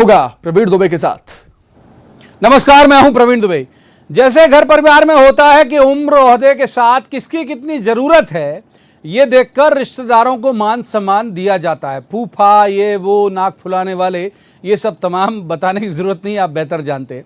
होगा प्रवीण दुबे के साथ। नमस्कार, मैं हूं प्रवीण दुबे। जैसे घर परिवार में होता है कि उम्र ओहदे के साथ किसकी कितनी जरूरत है, ये देखकर रिश्तेदारों को मान सम्मान दिया जाता है। फूफा, ये वो, नाक फुलाने वाले, ये सब तमाम बताने की जरूरत नहीं, आप बेहतर जानते हैं।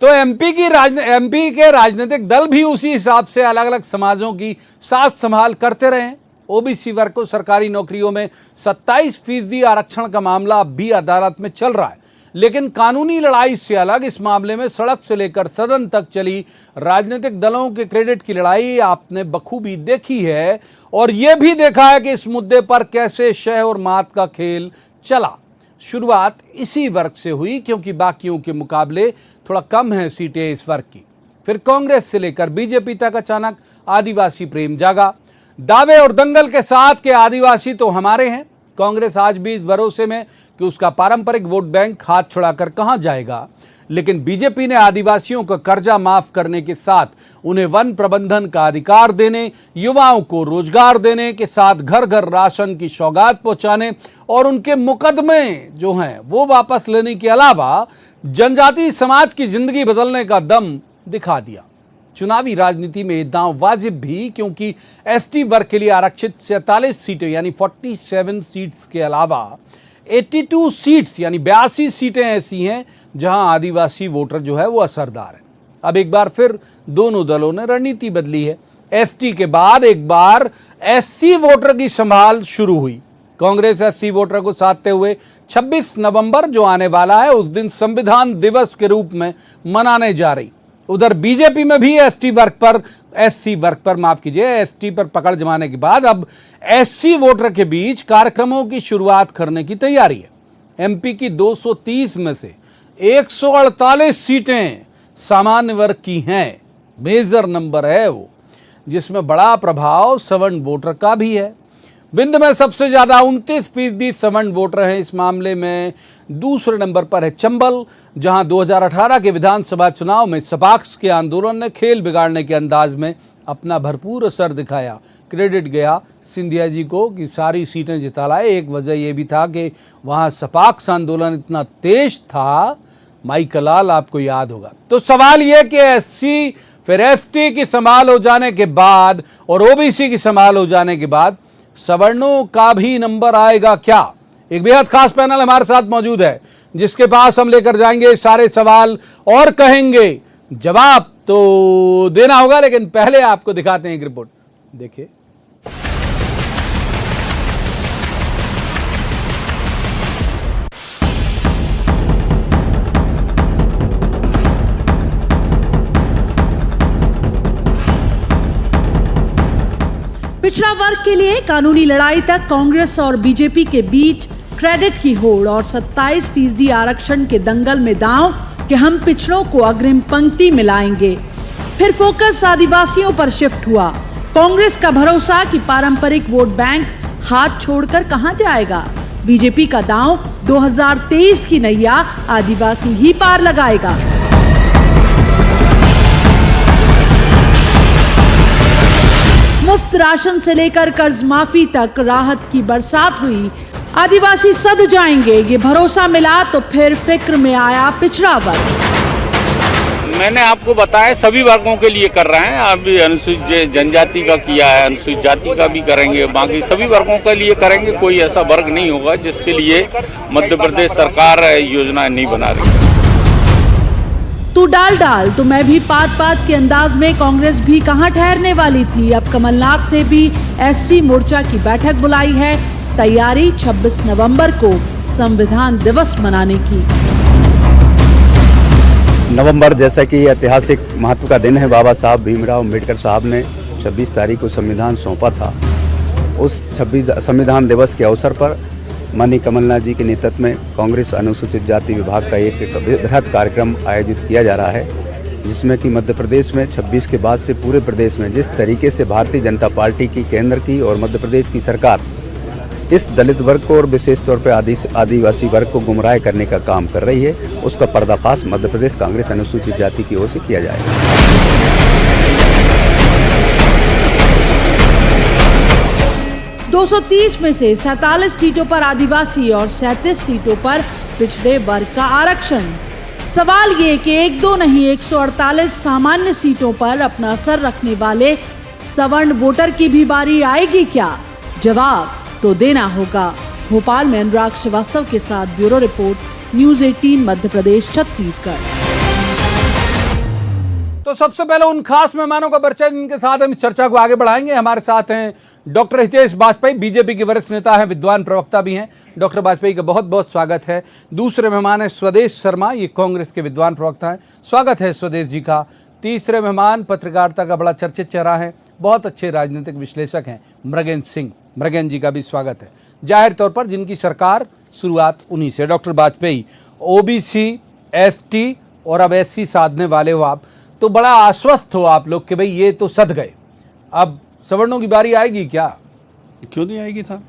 तो एमपी के राजनीतिक दल भी उसी हिसाब से अलग अलग समाजों की साथ संभाल करते रहे। ओबीसी वर्ग को सरकारी नौकरियों में 27% आरक्षण का मामला अब भी अदालत में चल रहा है, लेकिन कानूनी लड़ाई से अलग इस मामले में सड़क से लेकर सदन तक चली राजनीतिक दलों के क्रेडिट की लड़ाई आपने बखूबी देखी है, और यह भी देखा है कि इस मुद्दे पर कैसे शह और मात का खेल चला। शुरुआत इसी वर्ग से हुई क्योंकि बाकियों के मुकाबले थोड़ा कम है सीटें इस वर्ग की। फिर कांग्रेस से लेकर बीजेपी तक अचानक आदिवासी प्रेम जागा। दावे और दंगल के साथ के आदिवासी तो हमारे हैं। कांग्रेस आज भी इस भरोसे में कि उसका पारंपरिक वोट बैंक हाथ छुड़ाकर कहां जाएगा, लेकिन बीजेपी ने आदिवासियों का कर्जा माफ करने के साथ उन्हें वन प्रबंधन का अधिकार देने, युवाओं को रोजगार देने के साथ घर घर राशन की सौगात पहुंचाने और उनके मुकदमे जो हैं वो वापस लेने के अलावा जनजातीय समाज की जिंदगी बदलने का दम दिखा दिया। चुनावी राजनीति में ये दांव वाजिब भी, क्योंकि एसटी वर्ग के लिए आरक्षित 47 सीटें यानी 47 सीट्स के अलावा 82 सीट्स यानी 82 सीटें ऐसी हैं जहां आदिवासी वोटर जो है वो असरदार है। अब एक बार फिर दोनों दलों ने रणनीति बदली है। एसटी के बाद एक बार एससी वोटर की संभाल शुरू हुई। कांग्रेस एससी वोटर को साधते हुए 26 नवंबर जो आने वाला है उस दिन संविधान दिवस के रूप में मनाने जा रही। उधर बीजेपी में भी एससी वर्ग पर पकड़ जमाने के बाद अब एससी वोटर के बीच कार्यक्रमों की शुरुआत करने की तैयारी है। एमपी की 230 में से 148 सीटें सामान्य वर्ग की हैं। मेजर नंबर है वो, जिसमें बड़ा प्रभाव सवर्ण वोटर का भी है। विंध्य में सबसे ज्यादा 29% सवर्ण वोटर हैं। इस मामले में दूसरे नंबर पर है चंबल, जहां 2018 के विधानसभा चुनाव में सपाक्स के आंदोलन ने खेल बिगाड़ने के अंदाज में अपना भरपूर असर दिखाया। क्रेडिट गया सिंधिया जी को कि सारी सीटें जिता लाए। एक वजह यह भी था कि वहां सपाक्स आंदोलन इतना तेज था, माई कलाल आपको याद होगा। तो सवाल यह कि एससी फिर एसटी की संभाल हो जाने के बाद और ओबीसी की संभाल हो जाने के बाद सवर्णों का भी नंबर आएगा क्या? एक बेहद खास पैनल हमारे साथ मौजूद है, जिसके पास हम लेकर जाएंगे सारे सवाल और कहेंगे जवाब तो देना होगा, लेकिन पहले आपको दिखाते हैं एक रिपोर्ट। देखिए, पिछड़ा वर्ग के लिए कानूनी लड़ाई तक कांग्रेस और बीजेपी के बीच क्रेडिट की होड़ और 27% आरक्षण के दंगल में दांव कि हम पिछड़ों को अग्रिम पंक्ति में लाएंगे। फिर फोकस आदिवासियों पर शिफ्ट हुआ। कांग्रेस का भरोसा कि पारंपरिक वोट बैंक हाथ छोड़कर कहां जाएगा। बीजेपी का दांव 2023 की नैया आदिवासी ही पार लगाएगा। मुफ्त राशन से लेकर कर्ज माफी तक राहत की बरसात हुई। आदिवासी सद जाएंगे, ये भरोसा मिला तो फिर फिक्र में आया पिछड़ा वर्ग। मैंने आपको बताया सभी वर्गों के लिए कर रहे हैं। अभी अनुसूचित जनजाति का किया है, अनुसूचित जाति का भी करेंगे, बाकी सभी वर्गों के लिए करेंगे। कोई ऐसा वर्ग नहीं होगा जिसके लिए मध्य प्रदेश सरकार योजना नहीं बना रही। तू डाल तो मैं भी पात के अंदाज में कांग्रेस भी कहां ठहरने वाली थी। अब कमलनाथ ने भी एससी मोर्चा की बैठक बुलाई है। तैयारी 26 नवंबर को संविधान दिवस मनाने की। नवंबर जैसा कि ऐतिहासिक महत्व का दिन है, बाबा साहब भीमराव अम्बेडकर साहब ने 26 तारीख को संविधान सौंपा था। उस 26 संविधान दिवस के अवसर पर माननीय कमलनाथ जी के नेतृत्व में कांग्रेस अनुसूचित जाति विभाग का एक बृहद कार्यक्रम आयोजित किया जा रहा है, जिसमें कि मध्य प्रदेश में 26 के बाद से पूरे प्रदेश में जिस तरीके से भारतीय जनता पार्टी की केंद्र की और मध्य प्रदेश की सरकार इस दलित वर्ग को और विशेष तौर पर आदिवासी वर्ग को गुमराह करने का काम कर रही है, उसका पर्दाफाश मध्य प्रदेश कांग्रेस अनुसूचित जाति की ओर से किया जाएगा। 230 में से 47 सीटों पर आदिवासी और 37 सीटों पर पिछड़े वर्ग का आरक्षण। सवाल ये कि 1-2 नहीं 148 सामान्य सीटों पर अपना असर रखने वाले सवर्ण वोटर की भी बारी आएगी क्या? जवाब तो देना होगा। भोपाल में अनुराग श्रीवास्तव के साथ bureau report, news 18 Madhya Pradesh Chhattisgarh. तो सबसे पहले उन खास मेहमानों का परिचय जिनके साथ हम इस चर्चा को आगे बढ़ाएंगे। हमारे साथ हैं डॉक्टर हितेश वाजपेयी, बीजेपी के वरिष्ठ नेता हैं, विद्वान प्रवक्ता भी हैं। डॉक्टर वाजपेयी का बहुत बहुत स्वागत है। दूसरे मेहमान हैं स्वदेश शर्मा, ये कांग्रेस के विद्वान प्रवक्ता हैं, स्वागत है स्वदेश जी का। तीसरे मेहमान पत्रकारिता का बड़ा चर्चित चेहरा है, बहुत अच्छे राजनीतिक विश्लेषक हैं, मृगेन सिंह, मृगेन जी का भी स्वागत है। जाहिर तौर पर जिनकी सरकार शुरुआत उन्हीं से। डॉक्टर वाजपेयी, ओबीसी, एसटी और अब एससी साधने वाले हो आप, तो बड़ा आश्वस्त हो आप लोग कि भाई ये तो सध गए, अब सवर्णों की बारी आएगी क्या? क्यों नहीं आएगी साहब?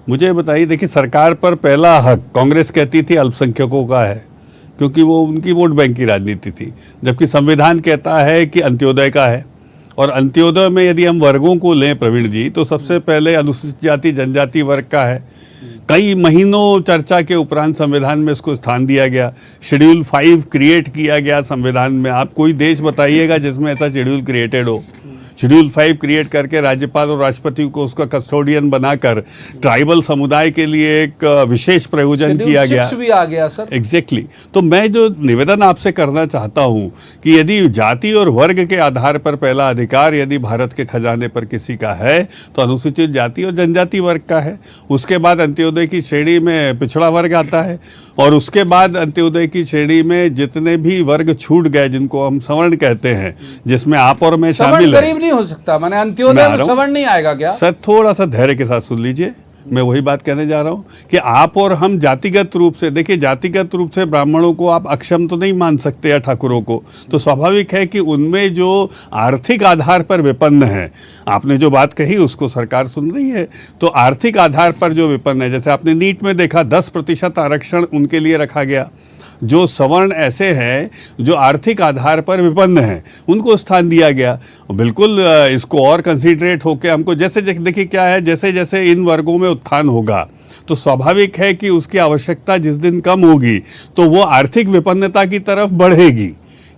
मुझे बताइए, देखिए सरकार पर पहला हक कांग्रेस कहती थी अल्पसंख्यकों का है, क्योंकि वो उनकी वोट बैंक की राजनीति थी, जबकि संविधान कहता है कि अंत्योदय का है। और अंत्योदय में यदि हम वर्गों को लें प्रवीण जी, तो सबसे पहले अनुसूचित जाति जनजाति वर्ग का है। कई महीनों चर्चा के उपरांत संविधान में इसको स्थान दिया गया, शेड्यूल 5 क्रिएट किया गया संविधान में। आप कोई देश बताइएगा जिसमें ऐसा शेड्यूल क्रिएटेड हो। शेड्यूल 5 क्रिएट करके राज्यपाल और राष्ट्रपति को उसका कस्टोडियन बनाकर ट्राइबल समुदाय के लिए एक विशेष प्रयोजन किया गया। भी आ गया सर। एग्जैक्टली। तो मैं जो निवेदन आपसे करना चाहता हूं कि यदि जाति और वर्ग के आधार पर पहला अधिकार यदि भारत के खजाने पर किसी का है तो अनुसूचित जाति और जनजाति वर्ग का है। उसके बाद अंत्योदय की श्रेणी में पिछड़ा वर्ग आता है, और उसके बाद अंत्योदय की श्रेणी में जितने भी वर्ग छूट गए जिनको हम सवर्ण कहते हैं, जिसमें आप और मैं शामिल है। हो सकता मैंने अंत्योदय में सवर्ण नहीं आएगा क्या? सर थोड़ा सा धैर्य के साथ सुन लीजिए, मैं वही बात कहने जा रहा हूं कि आप और हम जातिगत रूप से, देखिए जातिगत रूप से ब्राह्मणों को आप अक्षम तो नहीं मान सकते या ठाकुरों को, तो स्वाभाविक है कि उनमें जो आर्थिक आधार पर विपन्न है, आपने जो बात कही उसको सरकार सुन रही है, तो आर्थिक आधार पर जो विपन्न है, जैसे आपने नीट में देखा 10% आरक्षण उनके लिए रखा गया। जो सवर्ण ऐसे हैं जो आर्थिक आधार पर विपन्न हैं उनको स्थान दिया गया। बिल्कुल इसको और कंसीडरेट होकर हमको, जैसे देखिए क्या है, जैसे जैसे इन वर्गों में उत्थान होगा तो स्वाभाविक है कि उसकी आवश्यकता जिस दिन कम होगी तो वो आर्थिक विपन्नता की तरफ बढ़ेगी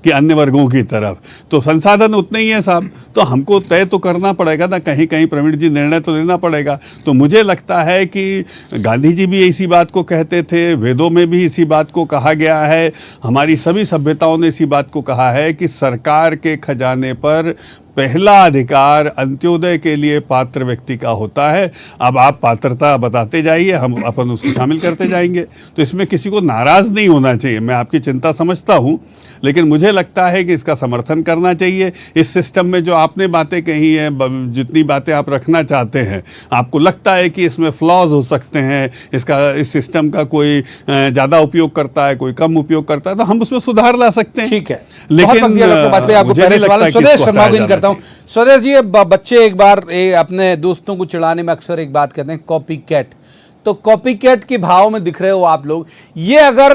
कि अन्य वर्गों की तरफ। तो संसाधन उतने ही है साहब, तो हमको तय तो करना पड़ेगा ना, कहीं कहीं प्रवीण जी निर्णय तो लेना पड़ेगा। तो मुझे लगता है कि गांधी जी भी इसी बात को कहते थे, वेदों में भी इसी बात को कहा गया है, हमारी सभी सभ्यताओं ने इसी बात को कहा है कि सरकार के खजाने पर पहला अधिकार अंत्योदय के लिए पात्र व्यक्ति का होता है। अब आप पात्रता बताते जाइए, हम अपन उसको शामिल करते जाएंगे। तो इसमें किसी को नाराज नहीं होना चाहिए, मैं आपकी चिंता समझता हूँ, लेकिन मुझे लगता है कि इसका समर्थन करना चाहिए। इस सिस्टम में जो आपने बातें कही हैं, जितनी बातें आप रखना चाहते हैं, आपको लगता है कि इसमें फ्लॉज हो सकते हैं, इस सिस्टम का कोई ज़्यादा उपयोग करता है, कोई कम उपयोग करता है, तो हम उसमें सुधार ला सकते हैं। ठीक है, लेकिन स्वदेश जी, बच्चे एक बार अपने दोस्तों को चिढ़ाने में अक्सर एक बात कहते हैं, कॉपी कैट। तो कॉपी कैट के भाव में दिख रहे हो आप लोग। ये अगर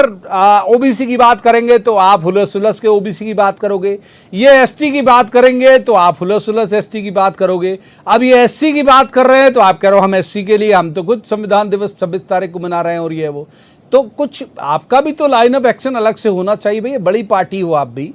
ओबीसी की बात करेंगे तो आप हुलस हुलस के ओबीसी की बात करोगे, ये एसटी की बात करेंगे तो आप हुलस हुलस एसटी की बात करोगे, अब ये एससी की बात कर रहे हैं तो आप कह रहे हो हम एससी के लिए, हम तो खुद संविधान दिवस 26 तारीख को मना रहे हैं और ये वो। तो कुछ आपका भी तो लाइन ऑफ एक्शन अलग से होना चाहिए भैया, बड़ी पार्टी हो आप भी।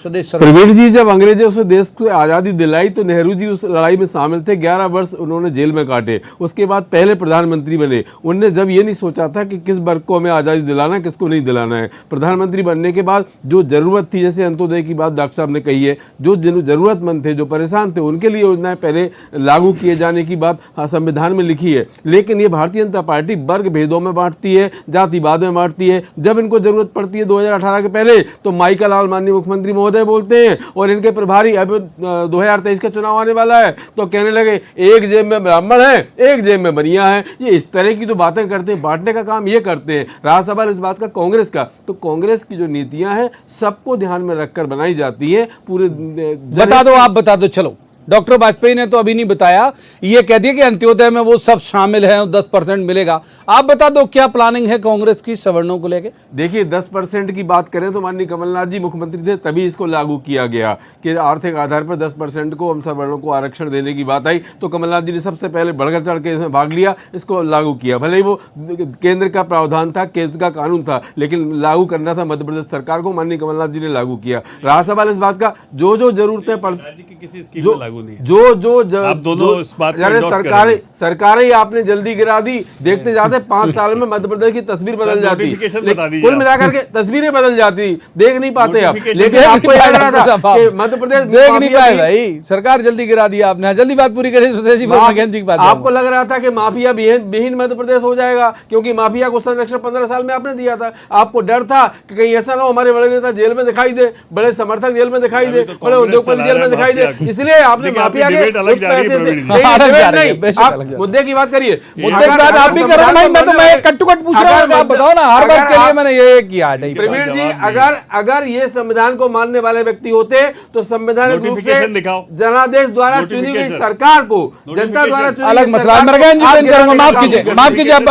प्रवीण जी, जब अंग्रेजों से देश को आज़ादी दिलाई तो नेहरू जी उस लड़ाई में शामिल थे, 11 वर्ष उन्होंने जेल में काटे, उसके बाद पहले प्रधानमंत्री बने। उनने जब ये नहीं सोचा था कि किस वर्ग को हमें आज़ादी दिलाना है, किसको नहीं दिलाना है। प्रधानमंत्री बनने के बाद जो जरूरत थी, जैसे अंत्योदय की बात डॉक्टर साहब ने कही है, जो जरूरतमंद थे, जो परेशान थे, उनके लिए योजनाएं पहले लागू किए जाने की बात संविधान में लिखी है। लेकिन ये भारतीय जनता पार्टी वर्ग भेदों में बांटती है, जातिवाद में बांटती है। जब इनको जरूरत पड़ती है 2018 के पहले तो माइका लाल माननीय मुख्यमंत्री बोलते हैं, और इनके प्रभारी अब 2023 का चुनाव आने वाला है तो कहने लगे एक जेब में ब्राह्मण है, एक जेब में बनिया है। ये इस तरह की जो बातें करते हैं, बांटने का काम ये करते हैं। रहा सवाल इस बात का कांग्रेस का, तो कांग्रेस की जो नीतियां हैं सबको ध्यान में रखकर बनाई जाती है। पूरे बता दो, आप बता दो। चलो डॉक्टर वाजपेयी ने तो अभी नहीं बताया, ये कह दिया कि अंत्योदय में वो सब शामिल है, 10% मिलेगा। आप बता दो क्या प्लानिंग है कांग्रेस की सवर्णों को लेके? देखिए 10% की बात करें तो माननीय कमलनाथ जी मुख्यमंत्री थे तभी इसको लागू किया गया कि आर्थिक आधार पर 10% को हम सवर्णों को आरक्षण देने की बात आई तो कमलनाथ जी ने सबसे पहले बढ़कर चढ़ के इसमें भाग लिया, इसको लागू किया। भले ही वो केंद्र का प्रावधान था, केंद्र का कानून था, लेकिन लागू करना था मध्य प्रदेश सरकार को, माननीय कमलनाथ जी ने लागू किया। रहा सवाल इस बात का जो जरूरतें सरकारें आपने जल्दी गिरा दी, देखते जाते 5 साल में मध्य प्रदेश की तस्वीर बदल जाती, कुल मिलाकर के तस्वीरें बदल जाती, देख नहीं पाते आप। लेकिन आपको याद रहा था कि मध्य प्रदेश देख नहीं पाए भाई, सरकार जल्दी गिरा दी आपने। जल्दी बात पूरी करें जी। आपको लग रहा था कि माफिया विहीन मध्य प्रदेश हो जाएगा क्योंकि माफिया को संरक्षण 15 साल में आपने दिया था। आपको डर था कि कहीं ऐसा ना हो हमारे बड़े नेता जेल में दिखाई दे, बड़े समर्थक जेल में दिखाई दे, बड़े उद्योगपति जेल में दिखाई दे, इसलिए आपने माफिया के मुद्दे की बात करिए। आप भी करो भाई, मैं तो कट पूछ रहा हूं, आप बताओ ना। हर बात के लिए मैंने ये किया। प्रवीण जी, अगर ये संविधान को मानने वाले व्यक्ति होते तो संवैधानिक रूप से जनादेश द्वारा चुनी गई सरकार को, जनता द्वारा चुनी अलग मसला। मृगेन जी को इन करूंगा, माफ कीजिए। अब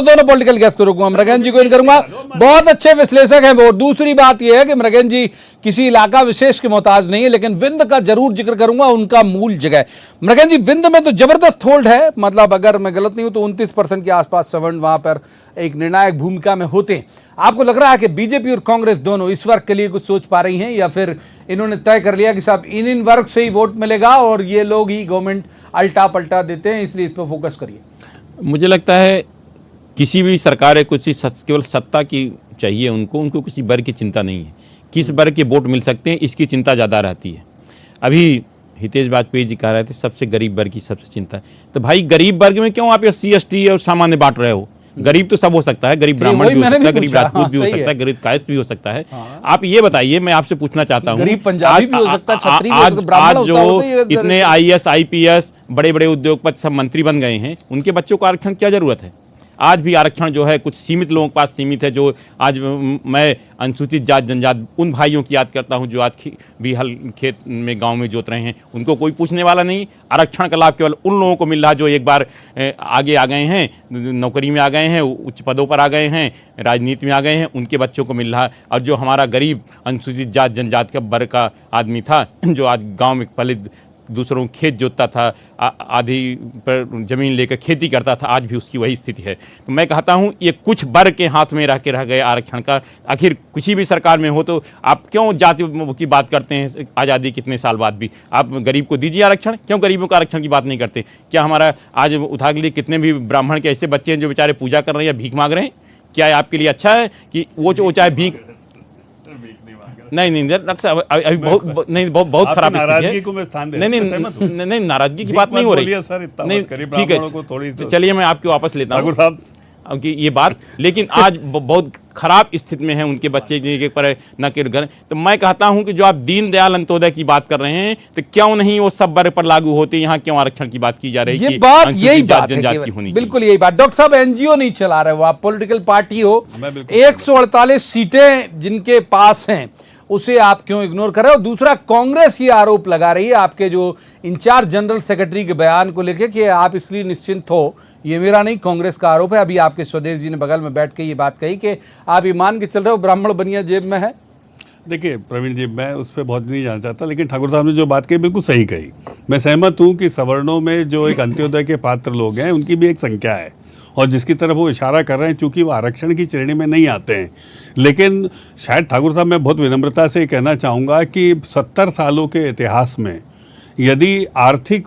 दोनों पॉलिटिकल गेस्ट को रुकूंगा। मृगेन जी को इन करूंगा, बहुत अच्छे विश्लेषक हैं वो। दूसरी बात यह है कि मृगेन जी किसी इलाका विशेष के मोहताज नहीं है, लेकिन विंध्य का जरूर जिक्र करूंगा, उनका मूल जगह। मृगेन जी, विंध्य में तो जबरदस्त होल्ड है, मतलब अगर मैं गलत नहीं हूं तो 29% के आसपास सवर्ण वहां पर एक निर्णायक भूमिका में होते हैं। आपको लग रहा है कि बीजेपी और कांग्रेस दोनों इस वर्ग के लिए कुछ सोच पा रही हैं, या फिर इन्होंने तय कर लिया कि साहब इन वर्ग से ही वोट मिलेगा और ये लोग ही गवर्नमेंट अल्टा पलटा देते हैं, इसलिए इस पर फोकस करिए? मुझे लगता है किसी भी सरकार है कुछ केवल सत्ता की चाहिए, उनको किसी वर्ग की चिंता नहीं है, किस वर्ग के वोट मिल सकते हैं इसकी चिंता ज़्यादा रहती है। अभी हितेश वाजपेयी जी कह रहे थे सबसे गरीब वर्ग की सबसे चिंता है, तो भाई गरीब वर्ग में क्यों आप SC ST और सामान्य बांट रहे हो? गरीब तो सब हो सकता है, गरीब ब्राह्मण भी हो सकता है, गरीब राजपूत भी हो सकता है, गरीब कायस्थ भी हो सकता है। आप ये बताइए, मैं आपसे पूछना चाहता हूँ, गरीब पंजाबी भी हो सकता है, छत्री भी हो सकता है, ब्राह्मण आज जो इतने IAS IPS बड़े बड़े उद्योगपति सब मंत्री बन गए हैं, उनके बच्चों को आरक्षण क्या जरूरत है? आज भी आरक्षण जो है कुछ सीमित लोगों के पास सीमित है। जो आज मैं अनुसूचित जात जनजात उन भाइयों की याद करता हूं जो आज भी हल खेत में गांव में जोत रहे हैं, उनको कोई पूछने वाला नहीं। आरक्षण का लाभ केवल उन लोगों को मिल रहा है जो एक बार आगे आ गए हैं, नौकरी में आ गए हैं, उच्च पदों पर आ गए हैं, राजनीति में आ गए हैं, उनके बच्चों को मिल रहा है। और जो हमारा गरीब अनुसूचित जात जनजात का वर्ग का आदमी था जो आज गाँव में पलित दूसरों खेत जोतता था, आधी पर जमीन लेकर खेती करता था, आज भी उसकी वही स्थिति है। तो मैं कहता हूँ ये कुछ वर्ग के हाथ में रह गए आरक्षण का। आखिर किसी भी सरकार में हो तो आप क्यों जाति की बात करते हैं? आज़ादी कितने साल बाद भी आप गरीब को दीजिए आरक्षण, क्यों गरीबों का आरक्षण की बात नहीं करते? क्या हमारा आज उठा के लिए कितने भी ब्राह्मण के ऐसे बच्चे हैं जो बेचारे पूजा कर रहे हैं या भीख मांग रहे हैं? क्या आपके लिए अच्छा है कि वो चाहे भीख नहीं अभी बहुत खराब स्थिति है। नहीं नाराजगी की बात नहीं हो रही, नहीं ठीक है, चलिए मैं आपकी वापस लेता हूँ ये बात। लेकिन आज बहुत खराब स्थिति में है उनके बच्चे पर न के घर। तो मैं कहता हूं कि जो आप दीनदयाल अंत्योदय की बात कर रहे हैं तो क्यों नहीं वो सब वर्ग पर लागू होते? यहाँ क्यों आरक्षण की बात की जा रही है? ये बात यही बात है, बिल्कुल यही बात। डॉक्टर साहब, NGO नहीं चला रहे हो आप, पॉलिटिकल पार्टी हो, 148 सीटें जिनके पास हैं उसे आप क्यों इग्नोर कर रहे हो? दूसरा, कांग्रेस ये आरोप लगा रही है आपके जो इंचार्ज जनरल सेक्रेटरी के बयान को लेकर कि आप इसलिए निश्चिंत हो, ये मेरा नहीं कांग्रेस का आरोप है। अभी आपके स्वदेश जी ने बगल में बैठ के ये बात कही कि आप ये मान के चल रहे हो ब्राह्मण बनिया जेब में है। देखिए प्रवीण जी, मैं उस पर बहुत नहीं जानना चाहता, लेकिन ठाकुर साहब ने जो बात कही बिल्कुल सही कही। मैं सहमत हूँ कि सवर्णों में जो एक अंत्योदय के पात्र लोग हैं उनकी भी एक संख्या है और जिसकी तरफ वो इशारा कर रहे हैं, चूंकि वो आरक्षण की श्रेणी में नहीं आते हैं। लेकिन शायद ठाकुर साहब, मैं बहुत विनम्रता से कहना चाहूँगा कि 70 सालों के इतिहास में यदि आर्थिक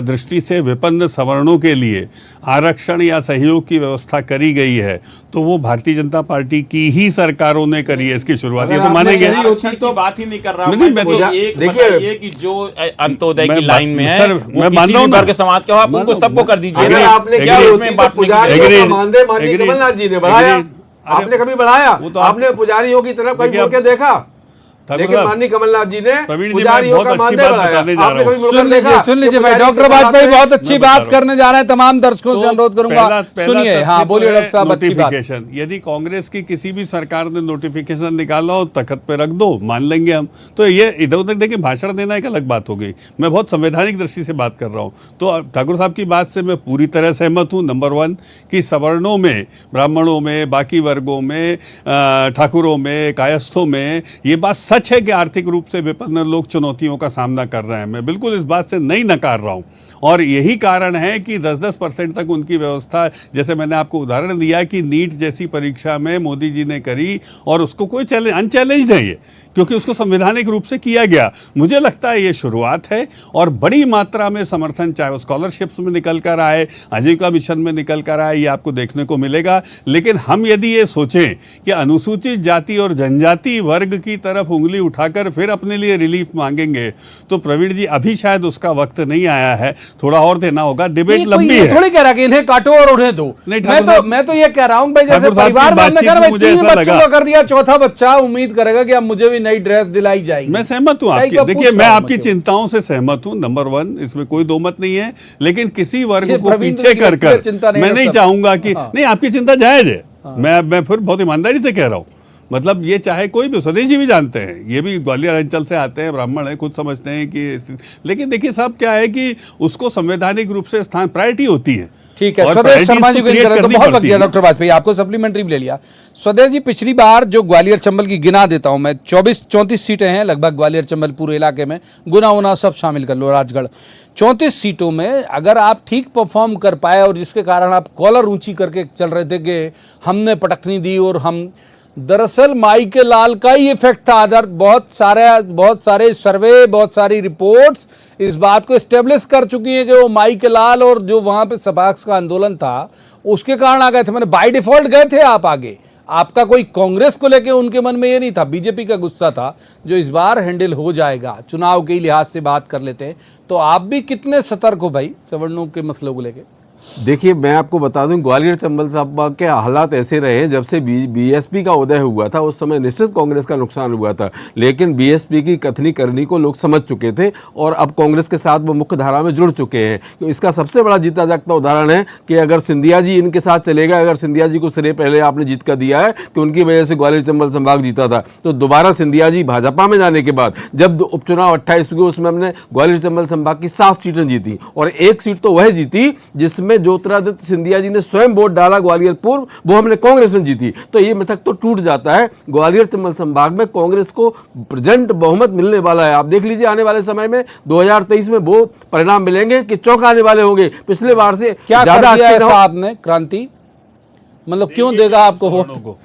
दृष्टि से विपन्न सवर्णों के लिए आरक्षण या सहयोग की व्यवस्था करी गई है तो वो भारतीय जनता पार्टी की ही सरकारों ने करी है। इसकी शुरुआत ये तो मानेंगे। तो बात ही नहीं कर रहा हूं, देखिए कि जो अंत्योदय की लाइन में है, मैं मान रहा हूं वर्ग समाज का आप उनको सबको कर दीजिए। कमलनाथ जी ने बढ़ाया, आपने कभी बढ़ाया? आपने पुजारियों की तरफ कभी मुड़ के देखा? ठाकुर लेकिन साहब, माननीय कमलनाथ जी ने प्रवीण जी, पुजारियों मैं का बहुत अच्छी मानदेय बात बढ़ाया। बताने जा आपने रहा कभी हूँ। मुल्क देखा सुन लीजिए कि भाई, पुजारियों डॉक्टर के वाजपेयी साथ में- बहुत अच्छी मैं बता बात रहा हूँ। करने जा रहे हैं, तमाम दर्शकों से तो अनुरोध करूंगा पहला सुनिए। तथ्य हाँ तो बोलिए है डॉक्टर साहब, अच्छी बात। नोटिफिकेशन। यदि कांग्रेस की किसी भी सरकार ने नोटिफिकेशन निकाला और तखत पे रख दो, मान लेंगे हम। तो ये इधर उधर देखिए भाषण देना एक अलग बात हो गई। मैं बहुत संवैधानिक दृष्टि से बात कर रहा हूँ। तो ठाकुर साहब की बात से मैं पूरी तरह सहमत हूँ। नंबर 1 कि सवर्णों में, ब्राह्मणों में, बाकी वर्गों में, ठाकुरों में, कायस्थों में ये बात सच है कि आर्थिक रूप से विपन्न लोग चुनौतियों का सामना कर रहे हैं। मैं बिल्कुल इस बात से नहीं नकार रहा हूँ। और यही कारण है कि 10-10% तक उनकी व्यवस्था, जैसे मैंने आपको उदाहरण दिया कि नीट जैसी परीक्षा में मोदी जी ने करी और उसको कोई चैलेंज, अनचैलेंज्ड है ये, क्योंकि उसको संवैधानिक रूप से किया गया। मुझे लगता है ये शुरुआत है और बड़ी मात्रा में समर्थन, चाहे वो स्कॉलरशिप्स में निकल कर आए, आजीविका मिशन में निकल कर आए, ये आपको देखने को मिलेगा। लेकिन हम यदि ये सोचें कि अनुसूचित जाति और जनजाति वर्ग की तरफ उंगली उठाकर फिर अपने लिए रिलीफ मांगेंगे, तो प्रवीण जी अभी शायद उसका वक्त नहीं आया है, थोड़ा और देना होगा। डिबेट कोई लंबी ये है। थोड़ी कह रहा कि इन्हें काटो और उन्हें दो। नहीं, ठाकुर साहब, मैं तो ये कह रहा हूँ भाई, जैसे ठाकुर साहब परिवार की में हमने कहा ना बातचीत भाई, मुझे 3 ऐसा बच्चों लगा। का कर दिया, चौथा बच्चा उम्मीद करेगा कि अब मुझे भी नई ड्रेस दिलाई जाएगी। मैं सहमत हूं कई आपकी, का देखिए पूछ मैं रहा हूं आपकी मैं क्यों? चिंताओं से सहमत हूं। नंबर 1 इसमें कोई दो मत नहीं है। लेकिन किसी वर्ग ये को प्रवीण पीछे की कर व्यक्तिगत चिंता नहीं मैं है, नहीं डॉक्टर चाहूंगा कि हाँ। नहीं, आपकी चिंता जायज है। मैं फिर बहुत ईमानदारी से कह रहा हूं। मतलब ये चाहे कोई भी, स्वदेश जी भी जानते हैं, ये भी ग्वालियर अंचल से आते हैं, ब्राह्मण हैं, खुद समझते हैं कि, लेकिन देखिए साहब क्या है कि उसको संवैधानिक रूप से स्थान, प्रायोरिटी होती है। ठीक है, और स्वदेश priorities शर्मा जी को create इनका तो करनी बहुत वक्त पड़ती दिया है। डॉक्टर वाजपेयी, आपको सप्लीमेंट्री भी ले लिया। स्वदेश जी, पिछली बार जो ग्वालियर चंबल की गिना देता हूं मैं, 34 सीटें हैं लगभग ग्वालियर चंबल पूरे इलाके में, गुना उना सब शामिल कर लो, राजगढ़, 34 सीटों में अगर आप ठीक परफॉर्म कर पाए और जिसके कारण आप कॉलर ऊंची करके चल रहे थे कि हमने पटकनी दी और हम, दरअसल माई के लाल का ही इफेक्ट था। अदर बहुत सारे सर्वे, बहुत सारी रिपोर्ट्स इस बात को स्टेब्लिश कर चुकी हैं कि वो माई के लाल और जो वहां पे सपाक्स का आंदोलन था उसके कारण आ गए थे। मैंने बाय डिफॉल्ट गए थे आप आगे, आपका कोई कांग्रेस को लेके उनके मन में ये नहीं था, बीजेपी का गुस्सा था जो इस बार हैंडल हो जाएगा। चुनाव के लिहाज से बात कर लेते हैं तो आप भी कितने सतर्क हो भाई सवर्णों के मसलों को लेके? देखिए, मैं आपको बता दूं, ग्वालियर चंबल साहब के हालात ऐसे रहे, जब से बीएसपी का उदय हुआ था उस समय निश्चित कांग्रेस का नुकसान हुआ था, लेकिन बीएसपी की कथनी करनी को लोग समझ चुके थे और अब कांग्रेस के साथ वो मुख्य धारा में जुड़ चुके हैं। तो इसका सबसे बड़ा जीता जागता उदाहरण है कि अगर सिंधिया जी इनके साथ चलेगा, अगर सिंधिया जी को श्रेय पहले आपने जीत का दिया है कि उनकी वजह से ग्वालियर चंबल संभाग जीता था, तो दोबारा सिंधिया जी भाजपा में जाने के बाद जब उपचुनाव 28 हुए उसमें हमने ग्वालियर चंबल संभाग की 7 सीटें जीती और 1 सीट तो वह जीती जिसमें ज्योतिरादित्य सिंधिया जी ने स्वयं वोट डाला ग्वालियर पूर्व, वो हमने कांग्रेस में जीती। तो ये मिथक तो टूट जाता है। ग्वालियर चंबल संभाग में कांग्रेस को प्रचंड बहुमत मिलने वाला है। आप देख लीजिए आने वाले समय में 2023 में वो परिणाम मिलेंगे कि चौंकाने वाले होंगे। पिछले बार से क्या ज्यादा कर दिया अच्छे ऐसा आपने क्रांति, मतलब क्यों देगा आपको vote?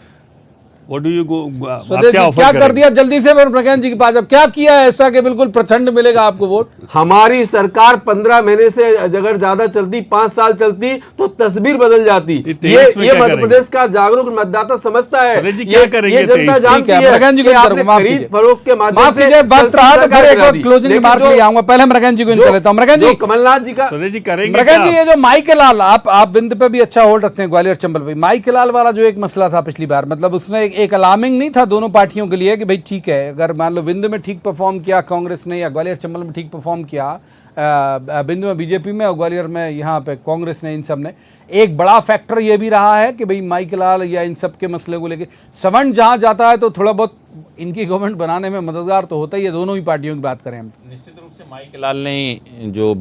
What do you go, स्वदेश जी, क्या कर दिया जल्दी से प्रज्ञान जी के पास, अब क्या किया है ऐसा कि बिल्कुल प्रचंड मिलेगा आपको वोट? हमारी सरकार 15 महीने से अगर ज्यादा चलती, 5 साल चलती तो तस्वीर बदल जाती। ये मध्य प्रदेश का जागरूक मतदाता समझता है। ये जनता जानती है कि आपने खरीद फरोख्त के माध्यम से वक्त रहा तो फिर एक बार क्लोजिंग रिमार्क ले आऊंगा। पहले मृगन जी को इनका लेता हूं। मृगन जी, कमलनाथ जी का मृगन जी, ये जो माई के लाल, आप बिंद पे भी अच्छा होल्ड रखते हैं ग्वालियर चंबल पे, माई के लाल वाला जो एक मसला था पिछली बार, मतलब उसमें एक अलार्मिंग नहीं था दोनों पार्टियों के लिए कि भाई ठीक है, अगर मान लो विंध्य में ठीक परफॉर्म किया कांग्रेस ने या ग्वालियर चंबल में ठीक परफॉर्म किया, बिंदु में बीजेपी में और ग्वालियर में यहाँ पे कांग्रेस ने, इन सब ने, एक बड़ा फैक्टर ये भी रहा है कि भाई माई के लाल या इन सब के मसले को लेके सवर्ण जहाँ जाता है तो थोड़ा बहुत इनकी गवर्नमेंट बनाने में मददगार तो होता ही है। दोनों ही पार्टियों की बात करें हम, निश्चित रूप से माई के लाल ने जो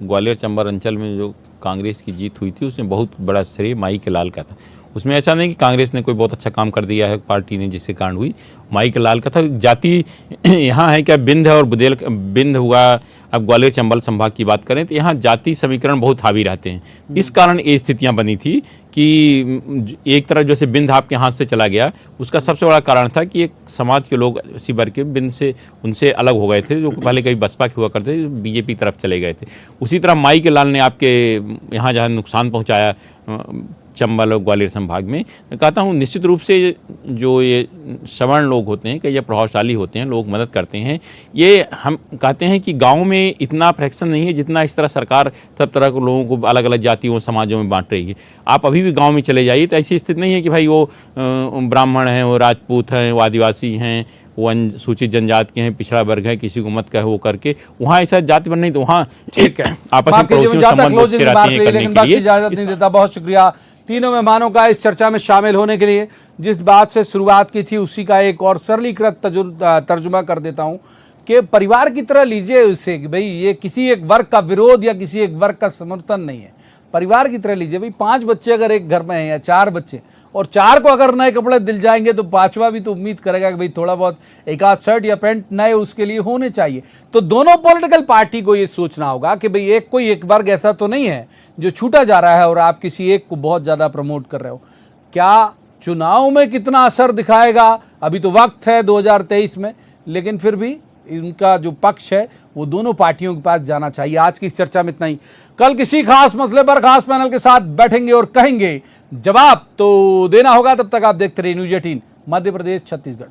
ग्वालियर चंबल अंचल में जो कांग्रेस की जीत हुई थी उसमें बहुत बड़ा श्रेय माई के लाल का था। उसमें ऐसा नहीं कि कांग्रेस ने कोई बहुत अच्छा काम कर दिया है पार्टी ने जिससे कारण हुई, माई के लाल का था। जाति यहाँ है क्या, बिंद है और बिंद हुआ, अब ग्वालियर चंबल संभाग की बात करें तो यहाँ जाति समीकरण बहुत हावी रहते हैं। इस कारण ये स्थितियाँ बनी थी कि एक तरफ जैसे बिंद आपके हाथ से चला गया, उसका सबसे बड़ा कारण था कि एक समाज के लोग इसी भर के बिंद से उनसे अलग हो गए थे, जो पहले कभी बसपा के हुआ करते थे, बीजेपी की तरफ चले गए थे। उसी तरह माई के लाल ने आपके यहाँ जहाँ नुकसान पहुँचाया चंबल और ग्वालियर संभाग में, मैं कहता हूँ निश्चित रूप से जो ये सवर्ण लोग होते हैं कि ये प्रभावशाली होते हैं, लोग मदद करते हैं। ये हम कहते हैं कि गांव में इतना फ्रैक्शन नहीं है जितना इस तरह सरकार सब तरह के लोगों को अलग अलग जातियों समाजों में बांट रही है। आप अभी भी गांव में चले जाइए तो ऐसी स्थिति नहीं है कि भाई वो ब्राह्मण हैं, वो राजपूत हैं, वो आदिवासी हैं, वो अनुसूचित जनजाति के हैं, पिछड़ा वर्ग है, किसी को मत कहे वो करके, वहाँ ऐसा जाति बन नहीं, तो वहाँ ठीक है, आपस में पड़ोसियों संबंध अच्छे रहते हैं करने के लिए। इजाजत नहीं देता। बहुत शुक्रिया तीनों मेहमानों का इस चर्चा में शामिल होने के लिए। जिस बात से शुरुआत की थी उसी का एक और सरलीकृत तर्जुमा कर देता हूं कि परिवार की तरह लीजिए उसे कि भाई ये किसी एक वर्ग का विरोध या किसी एक वर्ग का समर्थन नहीं है, परिवार की तरह लीजिए। भाई 5 बच्चे अगर एक घर में हैं या 4 बच्चे, और 4 को अगर नए कपड़े दिल जाएंगे तो 5वां भी तो उम्मीद करेगा कि भाई थोड़ा बहुत एक आध शर्ट या पैंट नए उसके लिए होने चाहिए। तो दोनों पॉलिटिकल पार्टी को ये सोचना होगा कि भाई कोई एक वर्ग ऐसा तो नहीं है जो छूटा जा रहा है और आप किसी एक को बहुत ज़्यादा प्रमोट कर रहे हो। क्या चुनाव में कितना असर दिखाएगा, अभी तो वक्त है 2023 में, लेकिन फिर भी इनका जो पक्ष है वो दोनों पार्टियों के पास जाना चाहिए। आज की इस चर्चा में इतना ही। कल किसी खास मसले पर खास पैनल के साथ बैठेंगे और कहेंगे, जवाब तो देना होगा। तब तक आप देखते रहिए न्यूज़ 18 मध्य प्रदेश छत्तीसगढ़।